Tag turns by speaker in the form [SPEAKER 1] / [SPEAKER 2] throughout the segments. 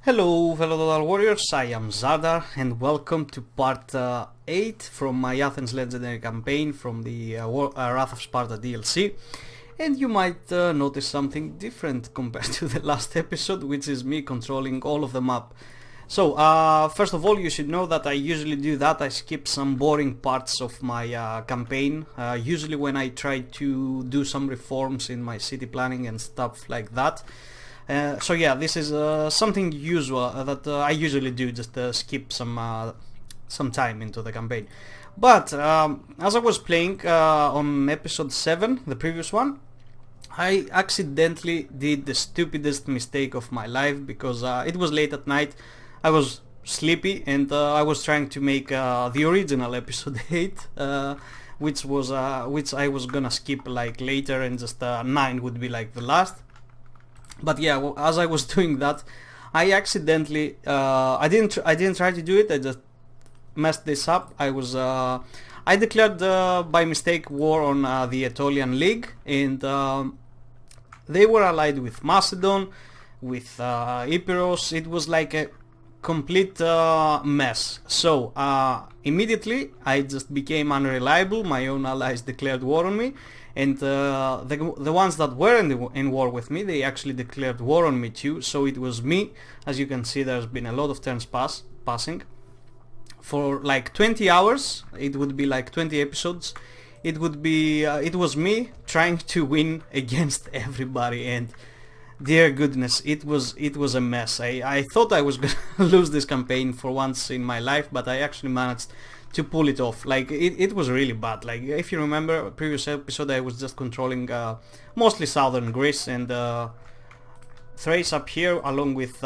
[SPEAKER 1] Hello, fellow Total Warriors, I am Zadar and welcome to part 8 from my Athens Legendary Campaign from the Wrath of Sparta DLC. And you might notice something different compared to the last episode, which is me controlling all of the map. So, first of all, you should know that I usually do that. I skip some boring parts of my campaign, usually when I try to do some reforms in my city planning and stuff like that. So yeah, this is something usual that I usually do, just skip some time into the campaign. But as I was playing on episode 7, the previous one, I accidentally did the stupidest mistake of my life because it was late at night, I was sleepy, and I was trying to make the original episode 8, which I was gonna skip like later, and just 9 would be like the last. But yeah, well, as I was doing that, I accidentally I didn't try to do it. I just messed this up. I declared by mistake war on the Aetolian League, and they were allied with Macedon, with Epirus. It was like a complete mess. So immediately I just became unreliable. My own allies declared war on me. And the ones that were in war with me, they actually declared war on me too. So it was me. As you can see, there's been a lot of turns passing. For like 20 hours, it would be like 20 episodes. It was me trying to win against everybody, and dear goodness, it was a mess. I thought I was gonna lose this campaign for once in my life, but I actually managed to pull it off. Like it was really bad. Like if you remember previous episode, I was just controlling mostly southern Greece and Thrace up here, along with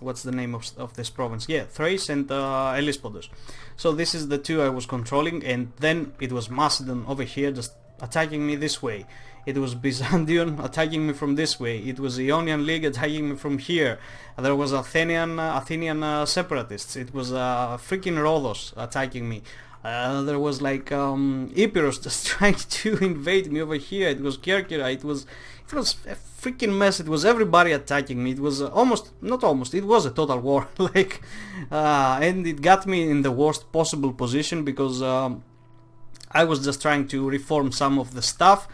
[SPEAKER 1] what's the name of this province? Yeah, Thrace and Elispodos. So this is the two I was controlling, and then it was Macedon over here just attacking me this way. It was Byzantium attacking me from this way. It was Ionian League attacking me from here. There was Athenian separatists. It was freaking Rhodos attacking me. There was like Epirus just trying to invade me over here. It was Kerkyra. It was a freaking mess. It was everybody attacking me. It was not almost. It was a total war. Like, and it got me in the worst possible position because I was just trying to reform some of the stuff.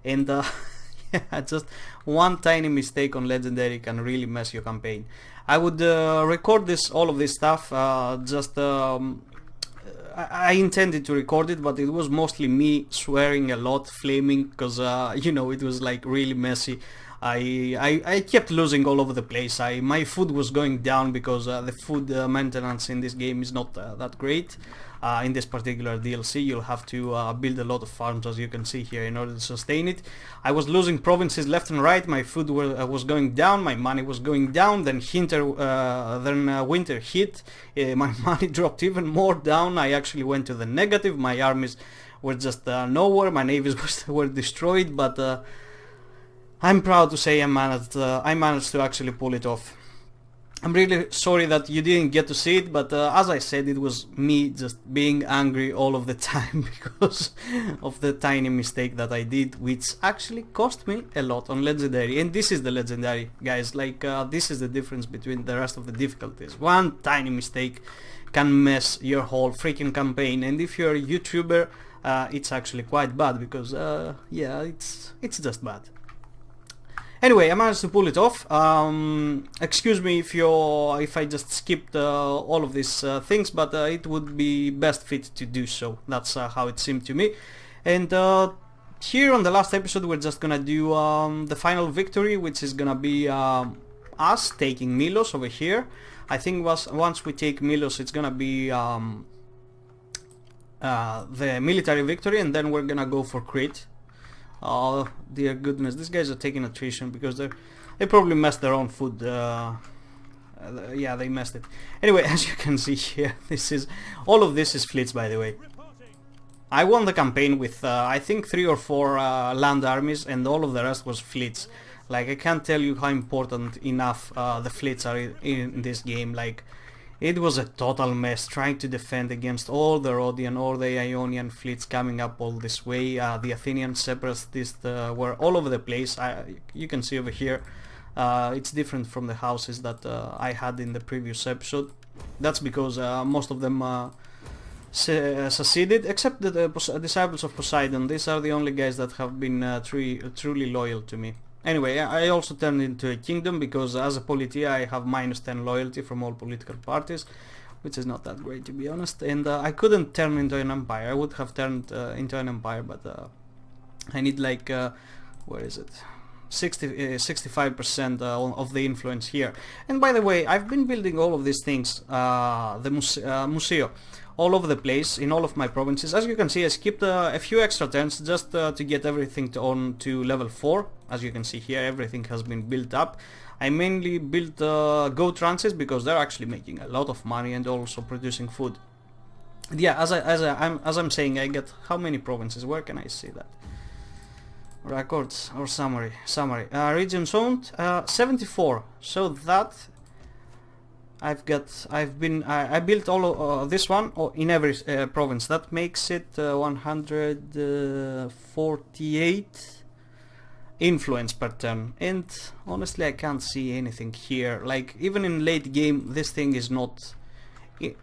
[SPEAKER 1] And yeah, just one tiny mistake on Legendary can really mess your campaign. I would record all of this stuff. I intended to record it, but it was mostly me swearing a lot, flaming, because it was like really messy. I kept losing all over the place. My food was going down because the food maintenance in this game is not that great. In this particular DLC, you'll have to build a lot of farms, as you can see here, in order to sustain it. I was losing provinces left and right. My food was going down, my money was going down. Then winter hit, my money dropped even more down. I actually went to the negative. My armies were just nowhere. My navies were destroyed. But I'm proud to say I managed to actually pull it off. I'm really sorry that you didn't get to see it, but as I said, it was me just being angry all of the time because of the tiny mistake that I did, which actually cost me a lot on Legendary. And this is the Legendary, guys. Like this is the difference between the rest of the difficulties. One tiny mistake can mess your whole freaking campaign, and if you're a YouTuber, it's actually quite bad because yeah, it's just bad. Anyway, I managed to pull it off. Excuse me if I just skipped all of these things, but it would be best fit to do so. That's how it seemed to me. And here on the last episode, we're just gonna do the final victory, which is gonna be us taking Milos over here. I think once we take Milos, it's gonna be the military victory, and then we're gonna go for Crete. Oh dear goodness, these guys are taking attrition because they probably messed their own food. Yeah, they messed it. Anyway, as you can see here, all of this is fleets, by the way. I won the campaign with I think 3 or 4 land armies, and all of the rest was fleets. Like, I can't tell you how important enough the fleets are in this game. Like, it was a total mess trying to defend against all the Rhodian or the Ionian fleets coming up all this way. The Athenian separatists were all over the place. You can see over here It's different from the houses that I had in the previous episode. That's because most of them succeeded, except the Disciples of Poseidon. These are the only guys that have been truly loyal to me. Anyway, I also turned into a kingdom because as a politia I have -10 loyalty from all political parties, which is not that great, to be honest. And I couldn't turn into an empire. I would have turned into an empire, but I need like where is it, 65% of the influence here. And by the way, I've been building all of these things, the museo, all over the place in all of my provinces. As you can see, I skipped a few extra turns just to get everything to level 4. As you can see here, everything has been built up. I mainly built goat ranches because they're actually making a lot of money and also producing food. And yeah, as I'm saying, I get how many provinces? Where can I see that? Records or summary? Regions owned 74. So that I built all this one in every province. That makes it 148 influence per turn. And honestly, I can't see anything here. Like even in late game, this thing is not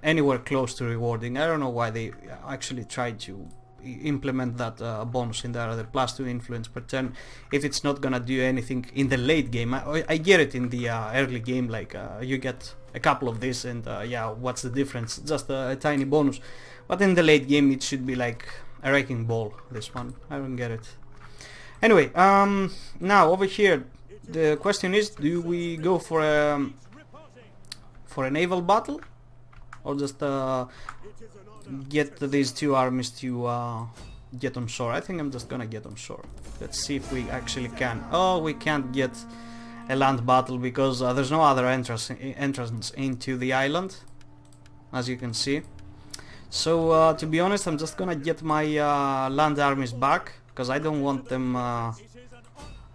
[SPEAKER 1] anywhere close to rewarding. I don't know why they actually tried to implement that bonus in there, the +2 influence per turn, if it's not gonna do anything in the late game. I get it in the early game, like you get a couple of this and yeah, what's the difference, just a tiny bonus. But in the late game it should be like a wrecking ball, this one. I don't get it. Anyway, now over here the question is, do we go for a naval battle or just get these two armies to get on shore? I think I'm just gonna get on shore. Let's see if we actually can. Oh, we can't get a land battle because there's no other entrance into the island, as you can see. So to be honest, I'm just gonna get my land armies back because I don't want them. I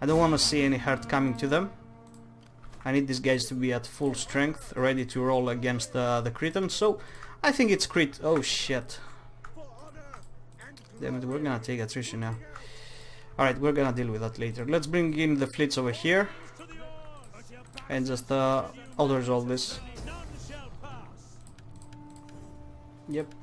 [SPEAKER 1] don't want to see any hurt coming to them. I need these guys to be at full strength, ready to roll against the Cretans. So I think it's Crete. Oh shit. Damn it, we're gonna take attrition now. Alright, we're gonna deal with that later. Let's bring in the fleets over here and just auto-resolve this. Yep.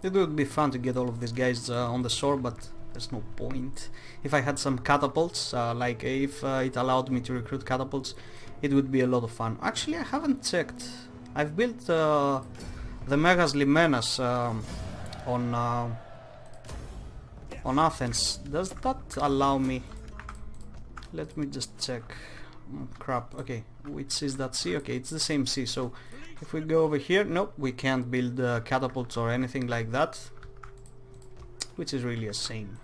[SPEAKER 1] It would be fun to get all of these guys on the shore, but there's no point. If I had some catapults, like if it allowed me to recruit catapults, it would be a lot of fun. Actually, I haven't checked. I've built the Megas Limenas on Athens. Does that allow me? Let me just check. Oh, crap. Okay, which is that sea? Okay, it's the same sea. So if we go over here, nope, we can't build catapults or anything like that, which is really a shame.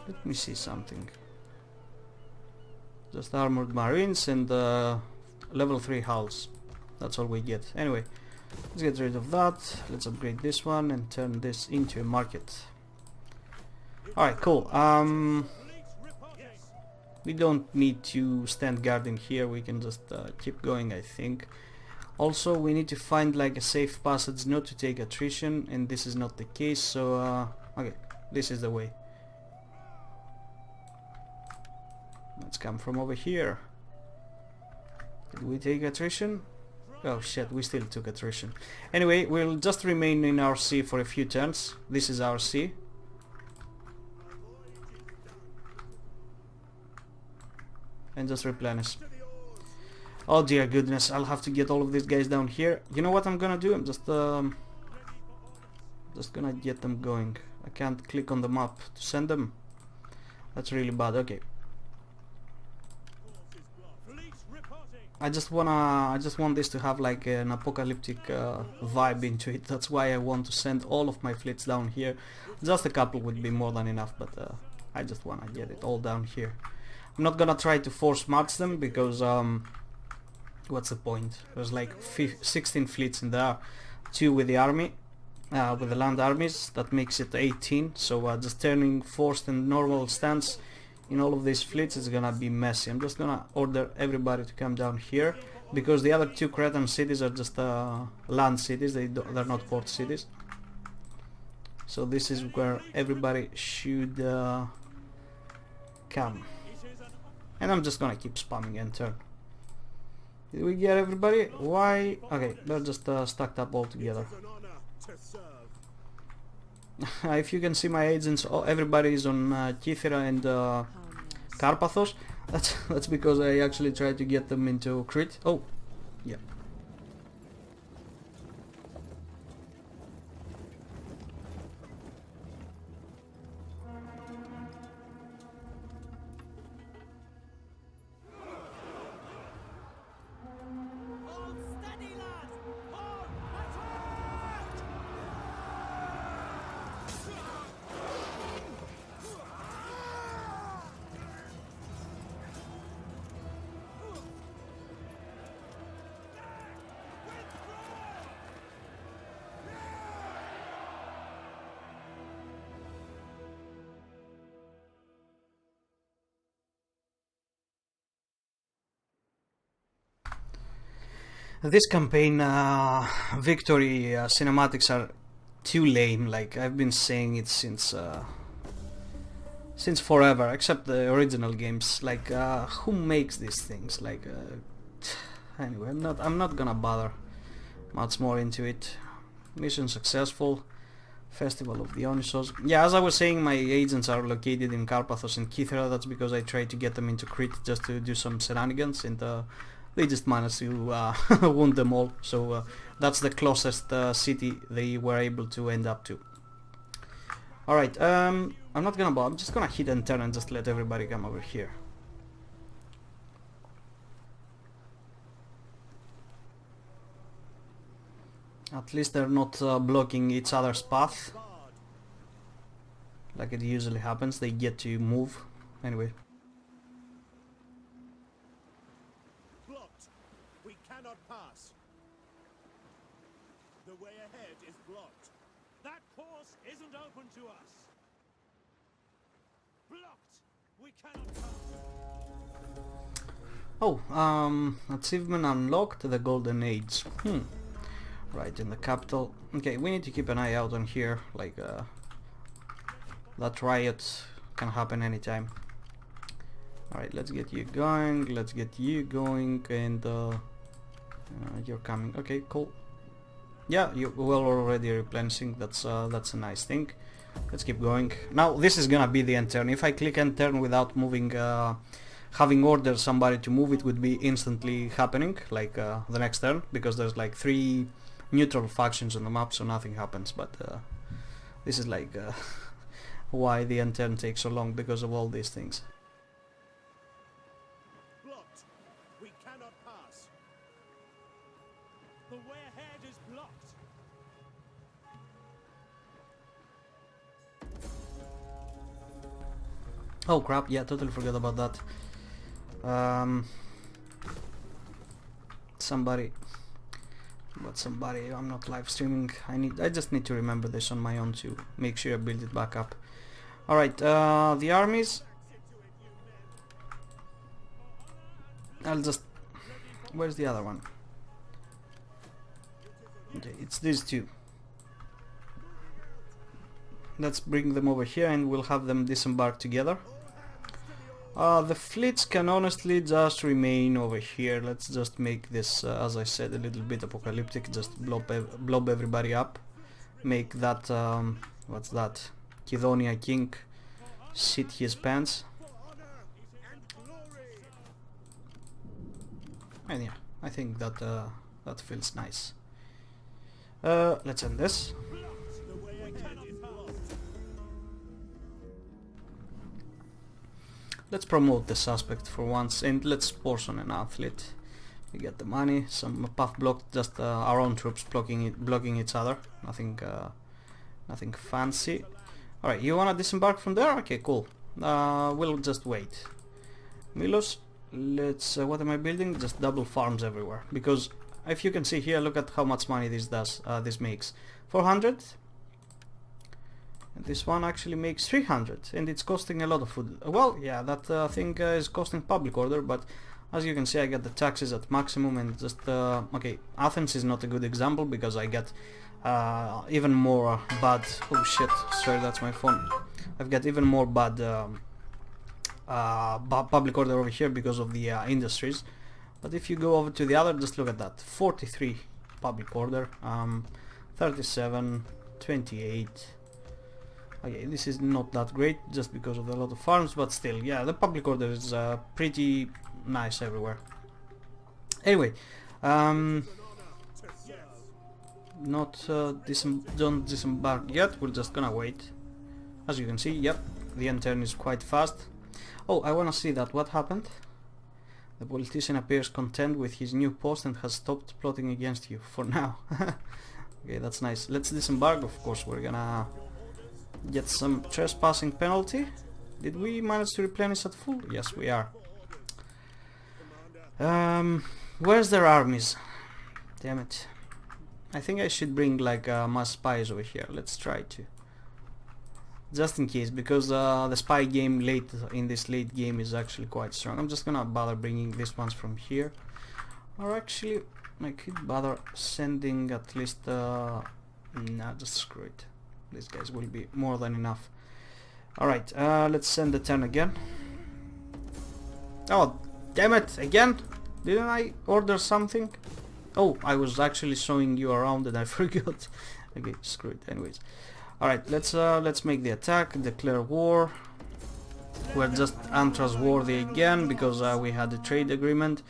[SPEAKER 1] Let me see something. Just armored marines and level 3 hulls. That's all we get. Anyway, let's get rid of that. Let's upgrade this one and turn this into a market. Alright, cool. We don't need to stand guard in here. We can just keep going, I think. Also, we need to find like a safe passage not to take attrition, and this is not the case. So okay, this is the way. Let's come from over here. Did we take attrition? Oh shit, we still took attrition. Anyway, we'll just remain in our sea for a few turns. This is our sea. And just replenish. Oh dear goodness, I'll have to get all of these guys down here. You know what I'm gonna do? I'm just gonna get them going. I can't click on the map to send them. That's really bad. Okay. I just want this to have like an apocalyptic vibe into it. That's why I want to send all of my fleets down here. Just a couple would be more than enough, but I just want to get it all down here. I'm not gonna try to force march them because what's the point? There's like 16 fleets in there, 2 with the army, with the land armies. That makes it 18. So just turning forced and normal stance in all of these fleets is gonna be messy. I'm just gonna order everybody to come down here because the other 2 Cretan cities are just land cities. They're not port cities. So this is where everybody should come. And I'm just gonna keep spamming enter. Did we get everybody? Why? Okay, they're just stacked up all together. If you can see my agents, everybody is on Kythera and Karpathos. That's because I actually tried to get them into Crete. Oh, yeah. This campaign victory cinematics are too lame. Like, I've been saying it since forever, except the original games. Like, who makes these things? Like, anyway, I'm not gonna bother much more into it. Mission successful. Festival of Dionysos. Yeah, as I was saying, my agents are located in Karpathos and Kythera. That's because I tried to get them into Crete just to do some shenanigans, and they just managed to wound them all. So that's the closest city they were able to end up to. Alright, I'm not gonna bother. I'm just gonna hit enter and just let everybody come over here. At least they're not blocking each other's path, like it usually happens. They get to move. Anyway.
[SPEAKER 2] Blocked. We cannot pass. The way ahead is blocked. That course isn't open to us. Blocked. We cannot pass.
[SPEAKER 1] Oh, achievement unlocked, the Golden Age. Right, in the capital. Okay, we need to keep an eye out on here, like that riot can happen anytime. Alright, let's get you going, and you're coming. Okay, cool. Yeah, you well already replenishing, that's a nice thing. Let's keep going. Now, this is gonna be the end turn. If I click end turn without moving, having ordered somebody to move, it would be instantly happening, like the next turn, because there's like 3 neutral factions on the map, so nothing happens. But this is like why the end turn takes so long, because of all these things.
[SPEAKER 2] Blocked. We cannot pass. The way ahead is blocked.
[SPEAKER 1] Oh crap, yeah, totally forgot about that. Somebody, I'm not live streaming. I just need to remember this on my own to make sure I build it back up. Alright, the armies, I'll just, where's the other one? Okay, it's these two. Let's bring them over here and we'll have them disembark together. The fleets can honestly just remain over here. Let's just make this, as I said, a little bit apocalyptic. Just blob everybody up. Make that, what's that? Kydonia king shit his pants. And yeah, I think that that feels nice. Let's end this. Let's promote the suspect for once, and let's portion an athlete. We get the money, some path blocked, just our own troops blocking each other. Nothing fancy. Alright, you wanna disembark from there? Okay, cool. We'll just wait. Milos, let's, what am I building? Just double farms everywhere. Because if you can see here, look at how much money this does, this makes. 400. And this one actually makes 300, and it's costing a lot of food. Well, yeah, that thing is costing public order, but as you can see, I get the taxes at maximum, and just okay, Athens is not a good example because I get even more bad. Oh shit! Sorry, that's my phone. I've got even more bad public order over here because of the industries. But if you go over to the other, just look at that. 43 public order, 37, 28. Okay, this is not that great just because of a lot of farms, but still, yeah, the public order is pretty nice everywhere. Anyway, don't disembark yet, we're just gonna wait. As you can see, yep, the end turn is quite fast. Oh, I wanna see that, what happened? The politician appears content with his new post and has stopped plotting against you, for now. Okay, that's nice. Let's disembark, of course, we're gonna get some trespassing penalty. Did we manage to replenish at full? Yes, we are. Where's their armies? Damn it. I think I should bring like mass spies over here. Let's try to. Just in case, because the spy game in this late game is actually quite strong. I'm just gonna bother bringing these ones from here. Or actually, I could bother sending at least... nah, just screw it. These guys will be more than enough. Alright, let's send the turn again. Oh, damn it, again? Didn't I order something? Oh, I was actually showing you around and I forgot. Okay, screw it, anyways. Alright, let's make the attack, declare war. We're just untrustworthy again because we had a trade agreement.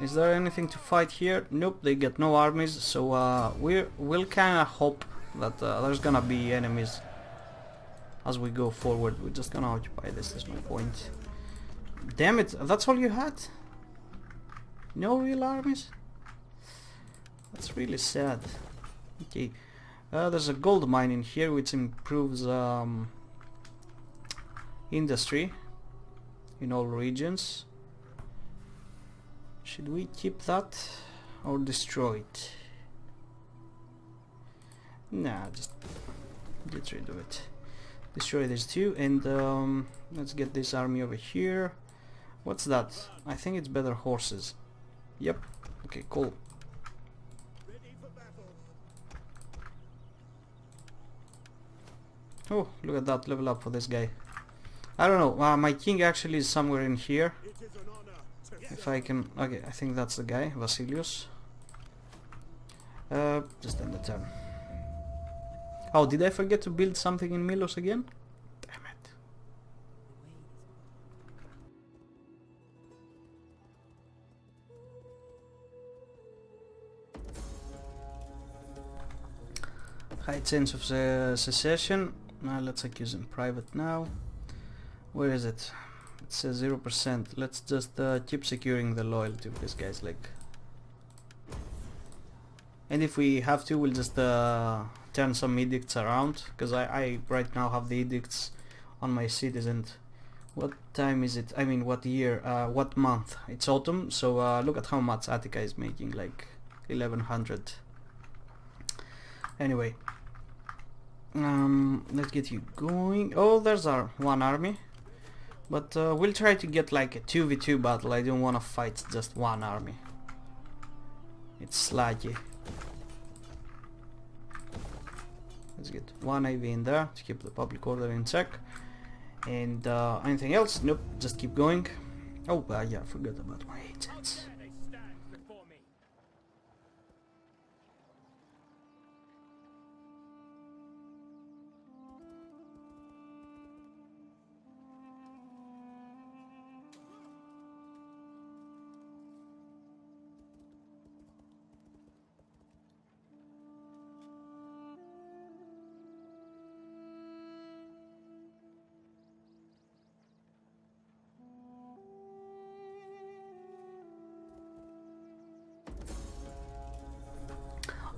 [SPEAKER 1] Is there anything to fight here? Nope, they get no armies, so we'll kinda hope that there's gonna be enemies as we go forward. We're just gonna occupy this, is my point. Damn it, that's all you had? No real armies? That's really sad. Okay, there's a gold mine in here which improves industry in all regions. Should we keep that or destroy it? Nah, just get rid of it. Destroy these two and let's get this army over here. What's that? I think it's better horses. Yep. Okay, cool. Oh, look at that, level up for this guy. I don't know, my king actually is somewhere in here. If I can... okay, I think that's the guy, Vasilius. Just end the turn. Oh, did I forget to build something in Milos again? Damn it. High chance of secession. Let's accuse him private now. Where is it? It says 0%. Let's just keep securing the loyalty of these guys, like. And if we have to, we'll just turn some edicts around, because I right now have the edicts on my citizens. What time is it? I mean, what year? What month? It's autumn, so look at how much Attica is making, like 1100. Anyway, let's get you going. Oh, there's our one army. But we'll try to get like a 2v2 battle. I don't want to fight just one army. It's slaggy. Let's get one AV in there to keep the public order in check. And anything else? Nope, just keep going. Oh, yeah, I forgot about my agents.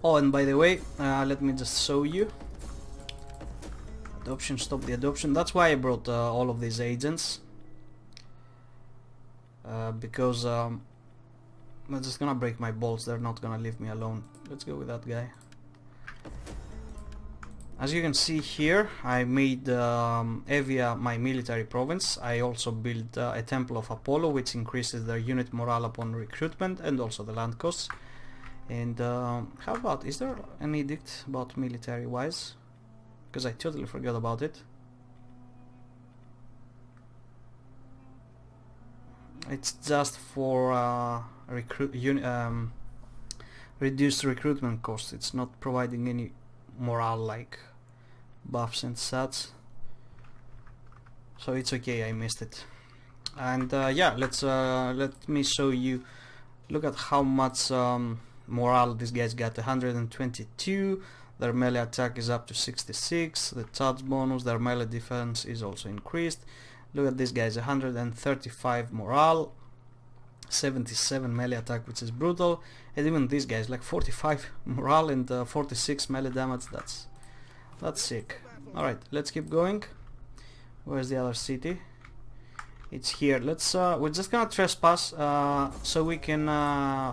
[SPEAKER 1] Oh, and by the way, let me just show you. Adoption, stop the adoption. That's why I brought all of these agents. Because I'm just gonna break my balls. They're not gonna leave me alone. Let's go with that guy. As you can see here, I made Evia my military province. I also built a Temple of Apollo, which increases their unit morale upon recruitment and also the land costs. And how about, is there an edict about military wise? Because I totally forgot about it. It's just for reduced recruitment costs. It's not providing any morale like buffs and such. So it's okay, I missed it. And yeah, let me show you. Look at how much morale these guys got. 122. Their melee attack is up to 66. The charge bonus, their melee defense is also increased. Look at these guys, 135 morale, 77 melee attack, which is brutal, and even these guys like 45 morale and 46 melee damage. That's sick. All right, let's keep going. Where's the other city? It's here. Let's we're just gonna trespass so we can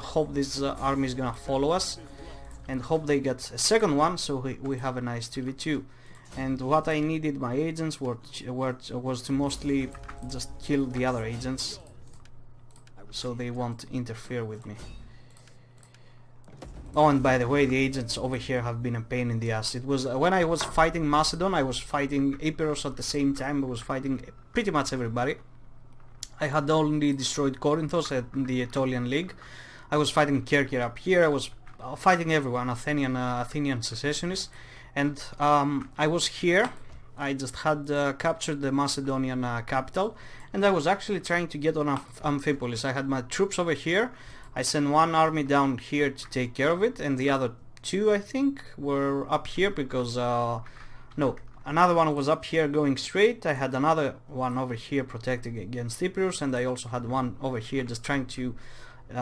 [SPEAKER 1] hope this army is gonna follow us, and hope they get a second one, so we have a nice 2v2. And what I needed my agents was to mostly just kill the other agents, so they won't interfere with me. Oh, and by the way, the agents over here have been a pain in the ass. It was when I was fighting Macedon, I was fighting Epirus at the same time. I was fighting pretty much everybody. I had only destroyed Corinthos at the Aetolian League. I was fighting Kerkyr up here. I was fighting everyone, Athenian secessionists. And I was here. I just had captured the Macedonian capital, and I was actually trying to get on Amphipolis. I had my troops over here. I sent one army down here to take care of it, and the other two, I think, were up here because no, another one was up here going straight. I had another one over here protecting against Epirus, and I also had one over here just trying to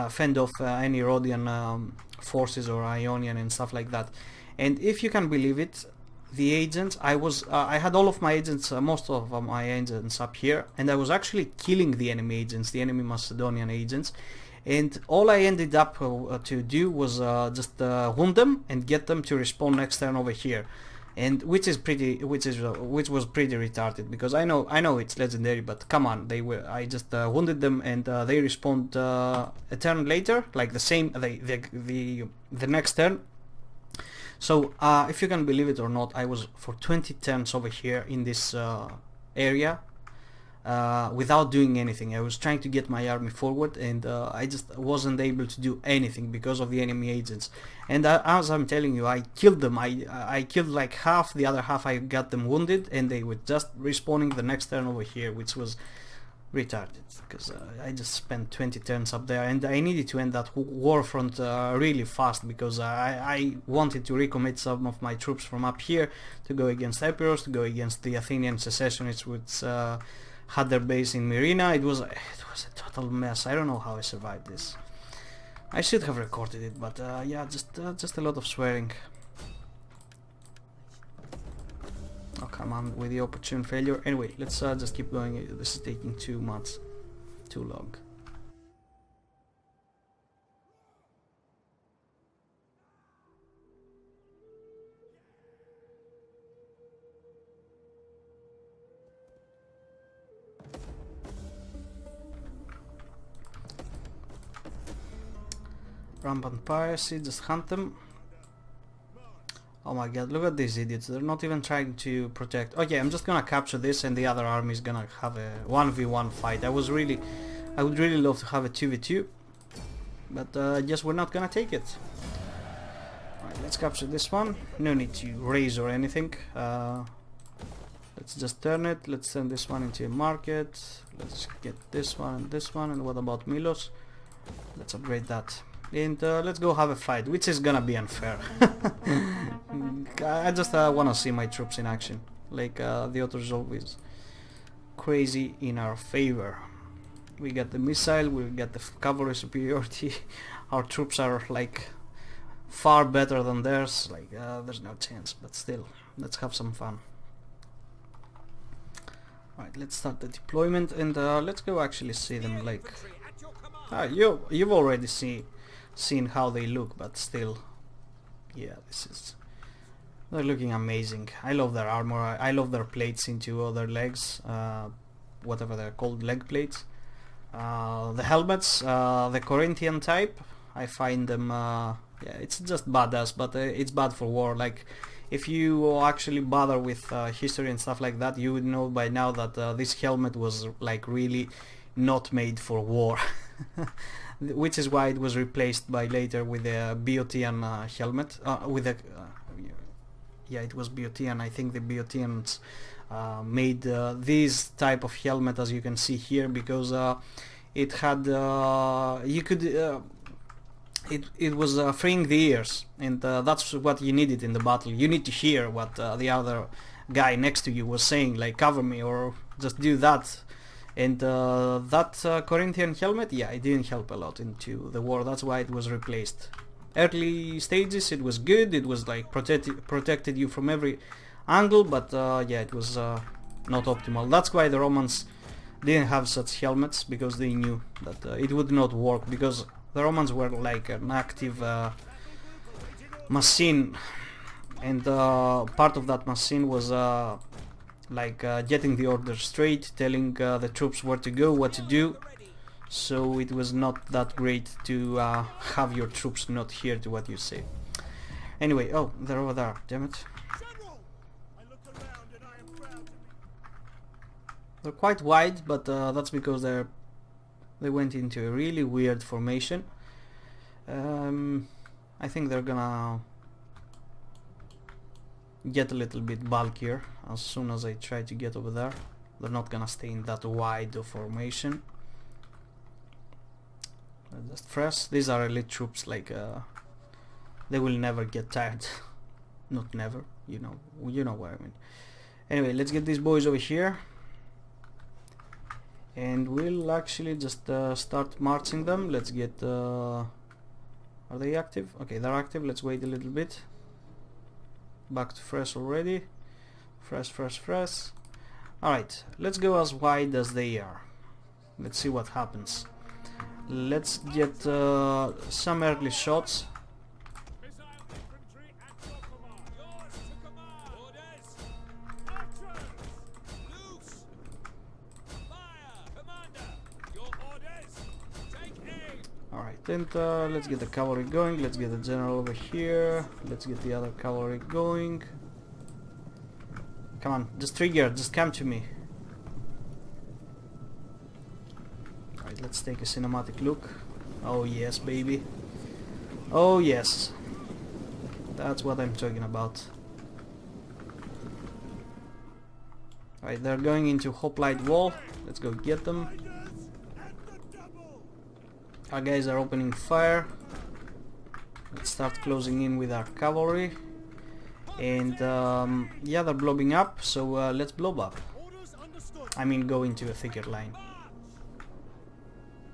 [SPEAKER 1] fend off any Rhodian forces or Ionian and stuff like that. And if you can believe it, the agents, I had all of my agents, most of my agents up here, and I was actually killing the enemy agents, the enemy Macedonian agents, and all I ended up to do was just wound them and get them to respawn next turn over here, and which was pretty retarded, because I know it's legendary, but come on, I just wounded them, and they respawned a turn later, like the next turn. So if you can believe it or not, I was for 20 turns over here in this area without doing anything. I was trying to get my army forward, and I just wasn't able to do anything because of the enemy agents. And as I'm telling you, I killed them. I killed like half, the other half I got them wounded, and they were just respawning the next turn over here, which was retarded, because I just spent 20 turns up there, and I needed to end that war front really fast, because I wanted to recommit some of my troops from up here to go against Epirus, to go against the Athenian secessionists, which had their base in Myrina. It was a total mess. I don't know how I survived this. I should have recorded it, but yeah, just a lot of swearing. Oh, come on with the opportune failure. Anyway, let's just keep going. This is taking too long. Rampant piracy, just hunt them. Oh my god, look at these idiots. They're not even trying to protect. Okay, I'm just gonna capture this, and the other army is gonna have a 1v1 fight. I would really love to have a 2v2, but I guess we're not gonna take it. Alright, let's capture this one. No need to raise or anything. Let's just turn it. Let's turn this one into a market. Let's get this one, and what about Milos? Let's upgrade that. And let's go have a fight, which is gonna be unfair. I just wanna see my troops in action. Like the auto resolve is crazy in our favor. We get the missile, we get the cavalry superiority. Our troops are like far better than theirs. Like there's no chance, but still, let's have some fun. Alright, let's start the deployment, and let's go actually see them. Like you've already seen how they look, but still, yeah, they're looking amazing. I love their armor. I love their plates into other legs, whatever they're called, leg plates. The helmets, the Corinthian type, I find them Yeah, it's just badass, but it's bad for war. Like, if you actually bother with history and stuff like that, you would know by now that this helmet was like really not made for war. Which is why it was replaced by later with a Boeotian helmet, with a yeah, it was Boeotian. I think the Boeotians made this type of helmet, as you can see here, because it had you could it was freeing the ears, and that's what you needed in the battle. You need to hear what the other guy next to you was saying, like cover me or just do that. And that Corinthian helmet, yeah, it didn't help a lot into the war. That's why it was replaced. Early stages it was good, it was like protected you from every angle, but yeah, it was not optimal. That's why the Romans didn't have such helmets, because they knew that it would not work, because the Romans were like an active machine, and part of that machine was like getting the orders straight, telling the troops where to go, what to do. So it was not that great to have your troops not hear to what you say. Anyway, oh, they're over there, damn it.
[SPEAKER 2] General! I looked around and I am proud to be.
[SPEAKER 1] They're quite wide, but that's because they went into a really weird formation. I think they're gonna get a little bit bulkier as soon as I try to get over there. They're not gonna stay in that wide of formation. Just fresh. These are elite troops, like they will never get tired. Not never, you know what I mean. Anyway, let's get these boys over here, and we'll actually just start marching them. Let's get are they active? Okay, they're active. Let's wait a little bit. Back to fresh already. Fresh. Alright, let's go as wide as they are. Let's see what happens. Let's get some early shots.
[SPEAKER 2] Missile infantry at your command. Yours to command. Orders. Artemis. Loose. Fire. Commander. Your orders. Take aim.
[SPEAKER 1] Alright, and let's get the cavalry going. Let's get the general over here. Let's get the other cavalry going. Come on, just trigger, just come to me. Alright, let's take a cinematic look. Oh yes, baby. Oh yes. That's what I'm talking about. Alright, they're going into hoplite wall. Let's go get them.
[SPEAKER 2] Riders at the double.
[SPEAKER 1] Our guys are opening fire. Let's start closing in with our cavalry. And yeah, they're blowing up, so let's blow up.
[SPEAKER 2] Orders understood.
[SPEAKER 1] I mean, go into a thicker line.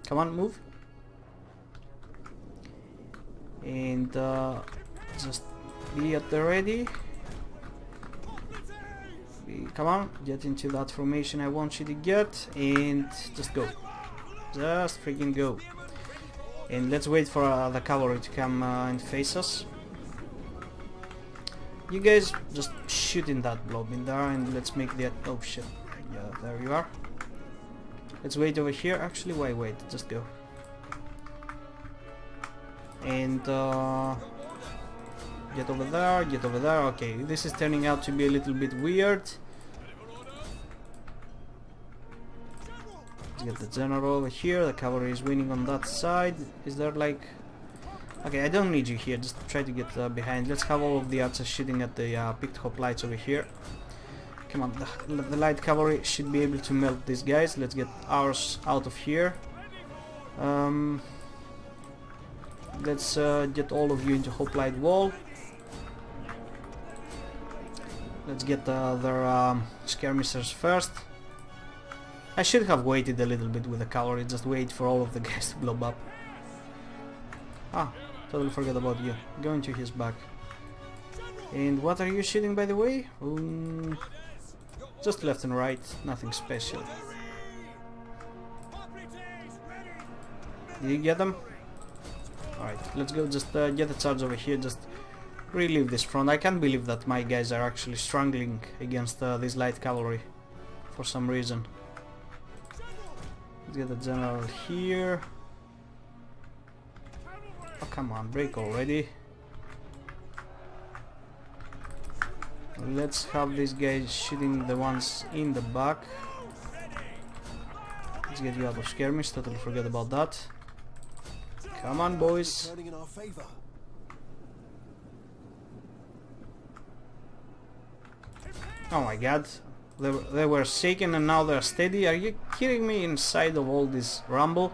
[SPEAKER 1] Come on, move. And just be at the ready. Come on, get into that formation I want you to get, and just go. Just freaking go. And let's wait for the cavalry to come and face us. You guys just shoot in that blob in there, and let's make the... oh shit. Yeah, there you are. Let's wait over here. Actually, why wait? Just go. And get over there, get over there. Okay, this is turning out to be a little bit weird. Let's get the general over here. The cavalry is winning on that side. Is there like... okay, I don't need you here, just try to get behind. Let's have all of the archers shooting at the picked hoplites over here. Come on, the light cavalry should be able to melt these guys. Let's get ours out of here. Let's get all of you into hoplite wall. Let's get their skirmishers first. I should have waited a little bit with the cavalry, just wait for all of the guys to blow up. Ah, totally forgot about you. Go into his back. And what are you shooting, by the way? Just left and right, nothing special. Did you get them? Alright, let's go just get a charge over here, just relieve this front. I can't believe that my guys are actually struggling against this light cavalry for some reason. Let's get the general here. Oh, come on, break already. Let's have these guys shooting the ones in the back. Let's get you out of skirmish, totally forget about that. Come on, boys.
[SPEAKER 3] Turning in our favor.
[SPEAKER 1] Oh my god. They were shaken and now they're steady. Are you kidding me? Inside of all this rumble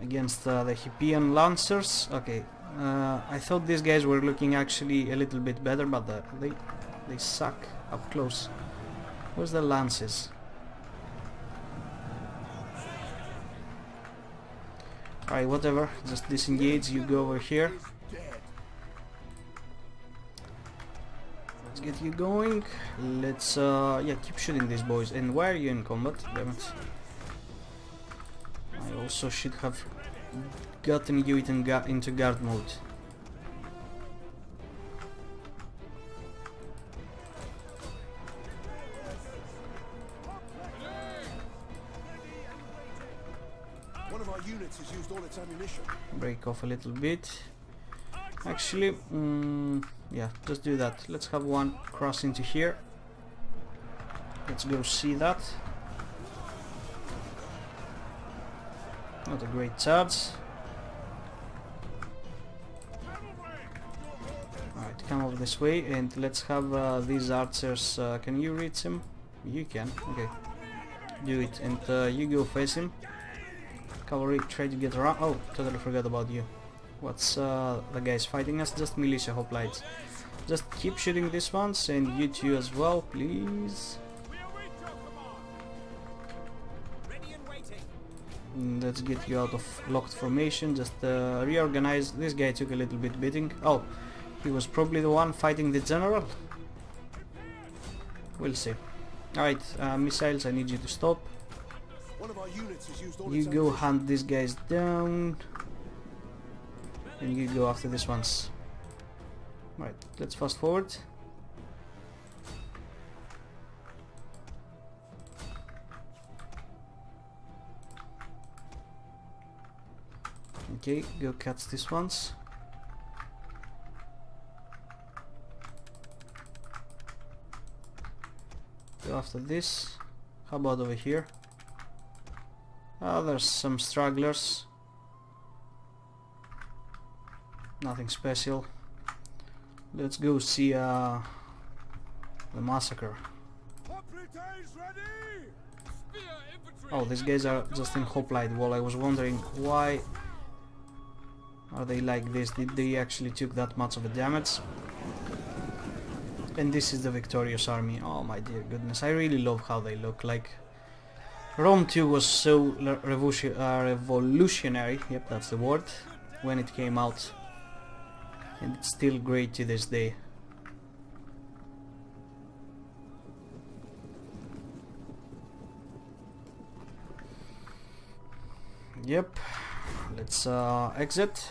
[SPEAKER 1] against the Hippian Lancers. Okay, I thought these guys were looking actually a little bit better, but they suck up close. Where's the Lances? Alright, whatever, just disengage, you go over here. Let's get you going. Let's yeah, keep shooting these boys. And why are you in combat? Damn it. I also should have gotten you into guard mode.
[SPEAKER 3] One of our units has used all its ammunition.
[SPEAKER 1] Break off a little bit. Actually, yeah, just do that. Let's have one cross into here. Let's go see that. Not a great charge. Alright, come over this way and let's have these archers. Can you reach him? You can. Okay. Do it and you go face him. Cavalry, try to get around. Oh, totally forgot about you. What's the guys fighting us? Just militia hoplites. Just keep shooting these ones and you two as well, please. Let's get you out of locked formation. Just reorganize. This guy took a little bit beating. Oh, he was probably the one fighting the general. We'll see. Alright, missiles, I need you to stop.
[SPEAKER 3] One of our units has used all
[SPEAKER 1] You
[SPEAKER 3] its
[SPEAKER 1] go
[SPEAKER 3] ammunition.
[SPEAKER 1] hunt these guys down. And you go after these ones. Right, let's fast forward. Okay, go catch these ones. Go after this. How about over here? There's some stragglers. Nothing special. Let's go see the massacre. Oh, these guys are just in hoplite wall. I was wondering why are they like this? Did they actually took that much of a damage? And this is the victorious army. Oh my dear goodness, I really love how they look. Like Rome 2 was so revolutionary, yep, that's the word, when it came out. And it's still great to this day. Yep, let's exit.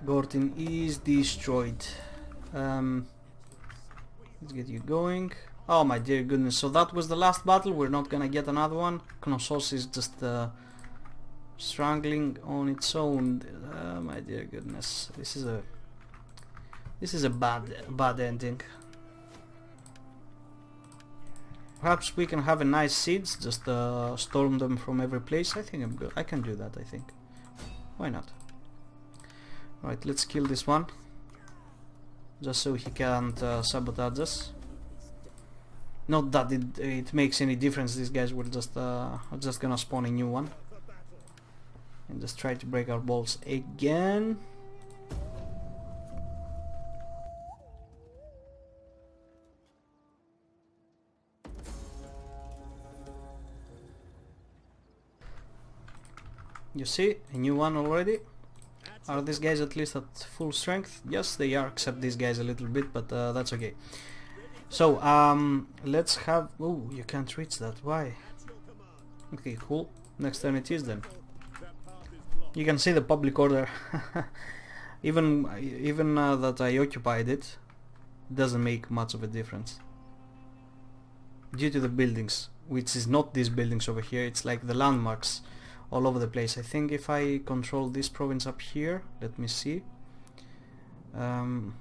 [SPEAKER 1] Gortin is destroyed. Let's get you going. Oh my dear goodness, so that was the last battle. We're not gonna get another one. Knossos is just strangling on its own. My dear goodness, this is a bad ending. Perhaps we can have a nice siege, just storm them from every place. I think I'm good. I can do that, I think. Why not? Right, let's kill this one. Just so he can't sabotage us. Not that it makes any difference. These guys will just are just gonna spawn a new one. And just try to break our balls again. You see, a new one already. Are these guys at least at full strength? Yes, they are, except these guys a little bit, but that's okay. So, let's have... Oh, you can't reach that. Why? Okay, cool. Next turn it is then. You can see the public order. even that I occupied it doesn't make much of a difference. Due to the buildings. which is not these buildings over here, it's like the landmarks all over the place. I think if I control this province up here, let me see, +4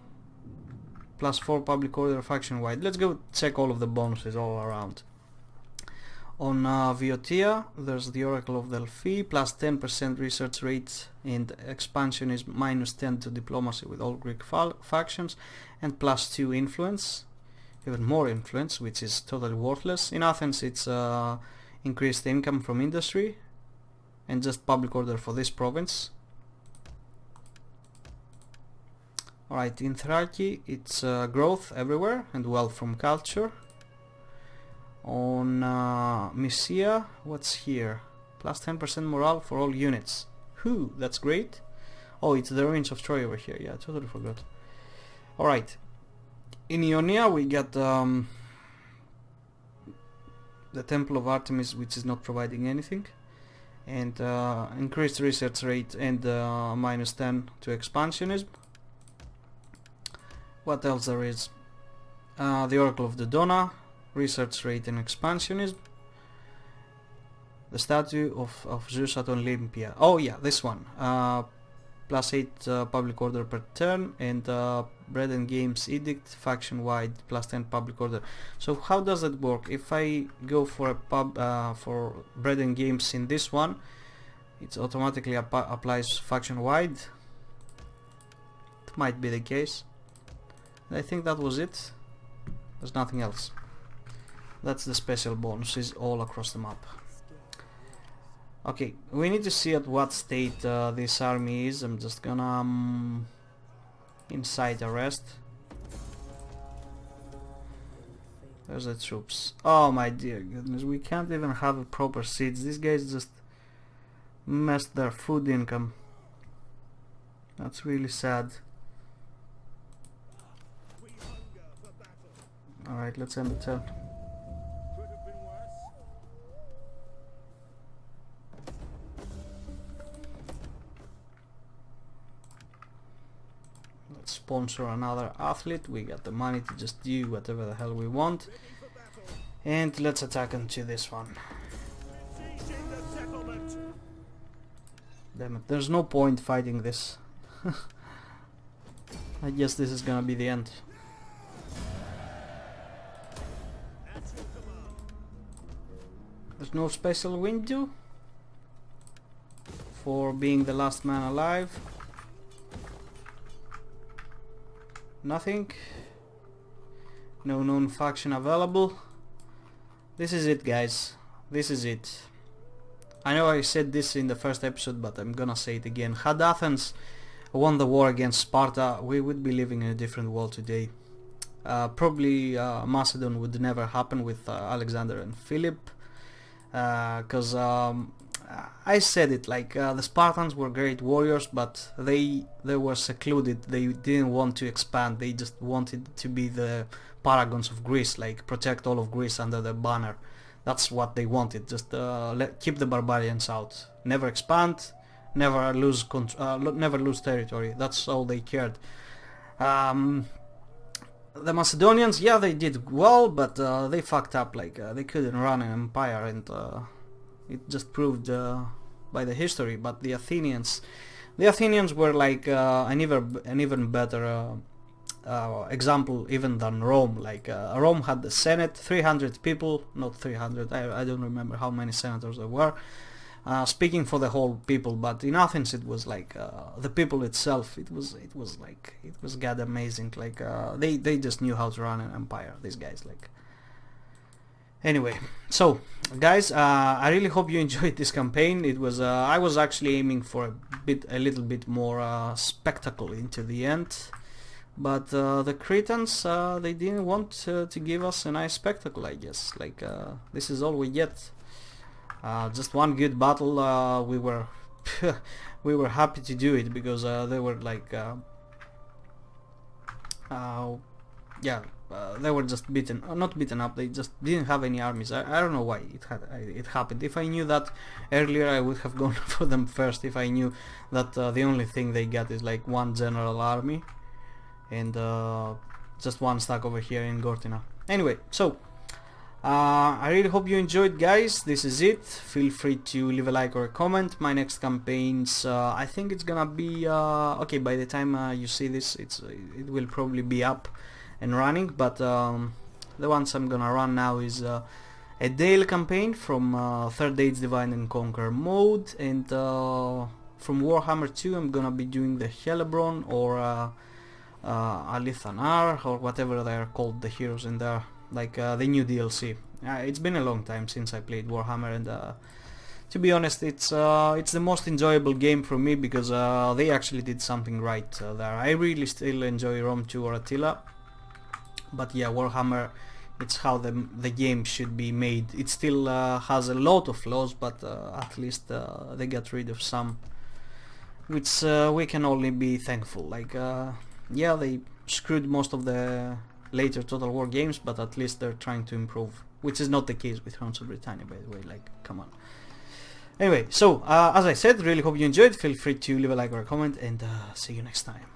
[SPEAKER 1] public order faction wide. Let's go check all of the bonuses all around. On Viotia, there's the Oracle of Delphi, +10% research rate, and expansion is -10 to diplomacy with all Greek factions, and +2 influence, even more influence, which is totally worthless. In Athens it's increased income from industry, and just public order for this province. Alright, in Thraci it's growth everywhere and wealth from culture. On Mysia, what's here? +10% morale for all units. That's great. Oh, it's the ruins of Troy over here. Yeah, I totally forgot. Alright. In Ionia we got the Temple of Artemis, which is not providing anything, and increased research rate and -10 to expansionism. What else there is? The Oracle of Dodona, research rate and expansionism. The statue of Zeus at Olympia. Oh yeah, this one. +8 public order per turn, and Bread and Games Edict faction wide +10 public order. So how does it work? If I go for a for Bread and Games in this one, it automatically applies faction wide. It might be the case. I think that was it. There's nothing else. That's the special bonuses all across the map. Okay, we need to see at what state this army is. I'm just gonna incite arrest. There's the troops. Oh my dear goodness, we can't even have a proper siege. These guys just messed their food income. That's really sad. Alright, let's end the turn.
[SPEAKER 2] Could have been worse.
[SPEAKER 1] Let's sponsor another athlete. We got the money to just do whatever the hell we want. And let's attack into this one.
[SPEAKER 2] Sieging the settlement.
[SPEAKER 1] Damn it, there's no point fighting this. I guess this is gonna be the end.
[SPEAKER 2] At your command.
[SPEAKER 1] There's no special window for being the last man alive. Nothing. No known faction available. This is it, guys. This is it. I know I said this in the first episode, but I'm gonna say it again. Had Athens won the war against Sparta, we would be living in a different world today. Probably Macedon would never happen with Alexander and Philip, because I said it, like the Spartans were great warriors, but they were secluded. They didn't want to expand. They just wanted to be the paragons of Greece, like protect all of Greece under their banner. That's what they wanted. Just keep the barbarians out. Never expand. Never lose never lose territory. That's all they cared. The Macedonians, yeah, they did well, but they fucked up. Like they couldn't run an empire, and it just proved by the history. But the Athenians were like an even better example even than Rome. Like Rome had the Senate, 300 people, not 300. I don't remember how many senators there were. Speaking for the whole people, but in Athens it was like the people itself. It was god amazing. Like they just knew how to run an empire. These guys, like. Anyway, so guys, I really hope you enjoyed this campaign. It was I was actually aiming for a little bit more spectacle into the end, but the Cretans they didn't want to give us a nice spectacle. I guess like this is all we get. Just one good battle. We were we were happy to do it because they were like they were just not beaten up. They just didn't have any armies. I don't know why it happened. If I knew that earlier, I would have gone for them first. If I knew that the only thing they got is like one general army and just one stack over here in Gortina. Anyway, so I really hope you enjoyed, guys. This is it. Feel free to leave a like or a comment. My next campaigns, I think it's gonna be okay. By the time you see this, it will probably be up and running. But the ones I'm gonna run now is a Dale campaign from Third Age Divide and Conquer mode, and from Warhammer 2 I'm gonna be doing the Helebron or Alithanar or whatever they are called, the heroes in there. Like the new DLC. It's been a long time since I played Warhammer, and to be honest, it's the most enjoyable game for me because they actually did something right there. I really still enjoy Rome 2 or Attila, but yeah, Warhammer, it's how the game should be made. It still has a lot of flaws, but at least they got rid of some, which we can only be thankful. Like yeah, they screwed most of the later Total War games, but at least they're trying to improve, which is not the case with Thrones of Britannia, by the way. Like, come on. Anyway, so as I said, really hope you enjoyed. Feel free to leave a like or a comment, and see you next time.